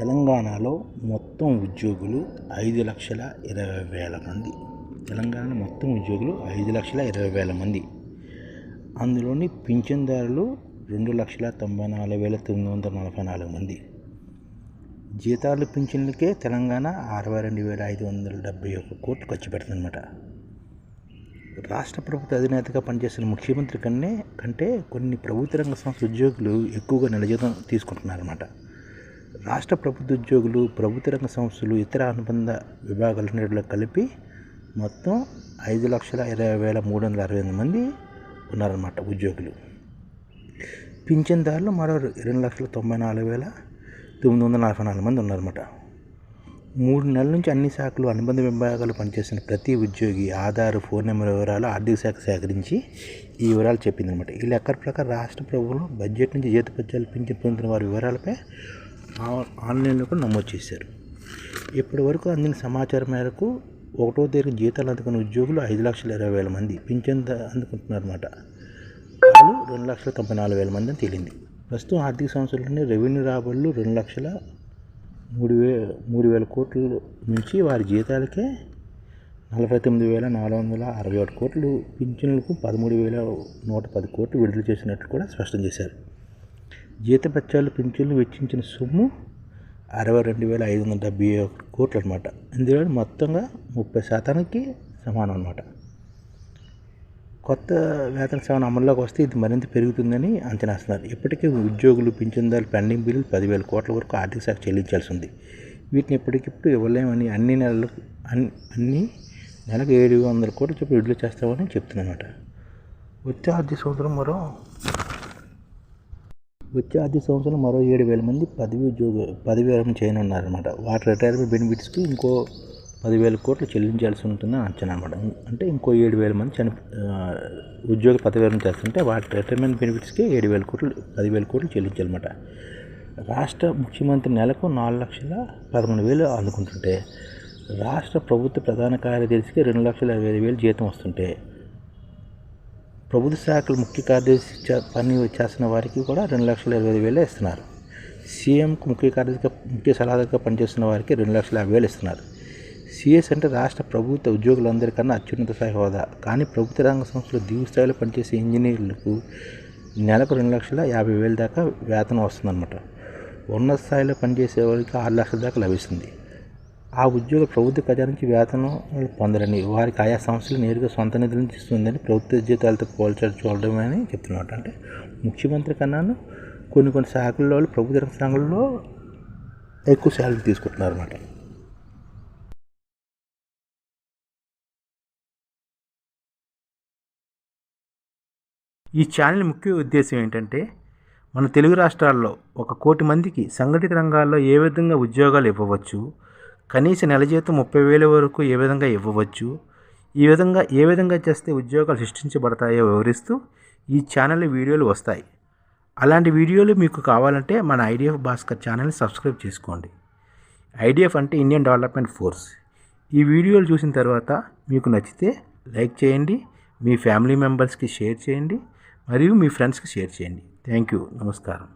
తెలంగాణలో మొత్తం ఉద్యోగులు 5,20,000 మంది. తెలంగాణలో మొత్తం ఉద్యోగులు 5,20,000 మంది. అందులోని పింఛన్దారులు 2,94,944 మంది. జీతాలు పింఛన్లకే తెలంగాణ 62,571 కోట్లు ఖర్చు పెడుతుందన్నమాట. రాష్ట్ర ప్రభుత్వ అధినేతగా పనిచేస్తున్న ముఖ్యమంత్రి కంటే కొన్ని ప్రభుత్వ రంగ సంస్థ ఉద్యోగులు ఎక్కువగా నెల జీతం తీసుకుంటున్నారన్నమాట. రాష్ట్ర ప్రభుత్వ ఉద్యోగులు, ప్రభుత్వ రంగ సంస్థలు, ఇతర అనుబంధ విభాగాలన్నిటిలో కలిపి మొత్తం 5,20,368 మంది ఉన్నారన్నమాట ఉద్యోగులు. పింఛన్దారులు మరో 2,94,944 మంది ఉన్నారన్నమాట. 3 నెలల నుంచి అన్ని శాఖలు, అనుబంధ విభాగాలు పనిచేసిన ప్రతి ఉద్యోగి ఆధార్, ఫోన్ నెంబర్ వివరాలు ఆర్థిక శాఖ సేకరించి ఈ వివరాలు చెప్పిందనమాట. ఈ లెక్కల ప్రకారం రాష్ట్ర ప్రభుత్వం బడ్జెట్ నుంచి జీతపత్యాలు పింఛన్ పొందిన వారి వివరాలపై ఆన్లైన్లో కూడా నమోదు చేశారు. ఇప్పటి వరకు అందిన సమాచారం మేరకు 1వ తేదీ జీతాలు అందుకున్న ఉద్యోగులు 5,20,000 మంది పింఛన్ అందుకుంటున్నారన్నమాట. వాళ్ళు 2,94,000 మంది అని తేలింది. ప్రస్తుతం ఆర్థిక సంవత్సరంలోనే రెవెన్యూ రాబడులు 2,03,000 కోట్ల నుంచి వారి జీతాలకే 49,461 కోట్లు, పింఛన్లకు 13,110 కోట్లు విడుదల చేసినట్లు కూడా స్పష్టం చేశారు. జీతభత్యాలు పింఛన్లు వెచ్చించిన సొమ్ము 62,571 కోట్లు అనమాట. ఇందులో మొత్తంగా 30% సమానం అన్నమాట. కొత్త వేతన సవరణ అమల్లోకి వస్తే ఇది మరింత పెరుగుతుందని అంచనా వేస్తున్నారు. ఇప్పటికే ఉద్యోగులు, పింఛన్దారులు పెండింగ్ బిల్లులు 10,000 కోట్ల వరకు ఆర్థిక శాఖ చెల్లించాల్సి ఉంది. వీటిని ఎప్పటికిప్పుడు ఇవ్వలేమని అన్ని నెలకు 700 కోట్ల చొప్పున విడుదల చేస్తామని చెప్తున్నమాట. వచ్చే ఆర్థిక సంవత్సరం మరో 7,000 మంది పదవి విరమణ చేయనున్నారన్నమాట. వాటి రిటైర్మెంట్ బెనిఫిట్స్కి ఇంకో 10,000 కోట్లు చెల్లించాల్సి ఉంటుందని అంచనా అనమాట. అంటే ఇంకో 7,000 మంది ఉద్యోగులు పదవి విరమణ చేస్తుంటే వాటి రిటైర్మెంట్ బెనిఫిట్స్కి 10,000 కోట్లు చెల్లించాలన్నమాట. రాష్ట్ర ముఖ్యమంత్రి నెలకు 4,11,000 అందుకుంటుంటే రాష్ట్ర ప్రభుత్వ ప్రధాన కార్యదర్శికి 2,25,000 జీతం వస్తుంటే ప్రభుత్వ శాఖల ముఖ్య కార్యదర్శి పని చేస్తున్న వారికి కూడా 2,25,000 ఇస్తున్నారు. సీఎంకు ముఖ్య సలహాదారుగా పనిచేస్తున్న వారికి 2,50,000 ఇస్తున్నారు. సిఎస్ అంటే రాష్ట్ర ప్రభుత్వ ఉద్యోగులందరికన్నా అత్యున్నత స్థాయి హోదా. కానీ ప్రభుత్వ రంగ సంస్థలో దిగు స్థాయిలో పనిచేసే ఇంజనీర్లకు నెలకు 2,50,000 దాకా వేతనం వస్తుందన్నమాట. ఉన్నత స్థాయిలో పనిచేసే వారికి 6 లక్షల దాకా లభిస్తుంది. ఆ ఉద్యోగులు ప్రభుత్వ ఖజానా నుంచి వేతనం పొందరని, వారికి ఆయా సంస్థలు నేరుగా సొంత నిధుల నుంచి ఇస్తుందని ప్రభుత్వ జీతాలతో చూడడమని చెప్తున్నమాట. అంటే ముఖ్యమంత్రి కన్నాను కొన్ని శాఖల్లో ప్రభుత్వ రంగ సంఘాలలో ఎక్కువ శాలరీ తీసుకుంటున్నారు అన్నమాట. ఈ ఛానల్ ముఖ్య ఉద్దేశం ఏంటంటే మన తెలుగు రాష్ట్రాల్లో 1 కోటి మందికి సంఘటిత రంగాల్లో ఏ విధంగా ఉద్యోగాలు ఇవ్వవచ్చు, కనీస నెల జీతం 30,000 వరకు ఏ విధంగా ఇవ్వవచ్చు, ఏ విధంగా చేస్తే ఉద్యోగాలు సృష్టించబడతాయో వివరిస్తూ ఈ ఛానల్లో వీడియోలు వస్తాయి. అలాంటి వీడియోలు మీకు కావాలంటే మన ఐడిఎఫ్ భాస్కర్ ఛానల్ని సబ్స్క్రైబ్ చేసుకోండి. ఐడిఎఫ్ అంటే ఇండియన్ డెవలప్మెంట్ ఫోర్స్. ఈ వీడియోలు చూసిన తర్వాత మీకు నచ్చితే లైక్ చేయండి, మీ ఫ్యామిలీ మెంబర్స్కి షేర్ చేయండి, మరియు మీ ఫ్రెండ్స్కి షేర్ చేయండి. Thank you. నమస్కారం.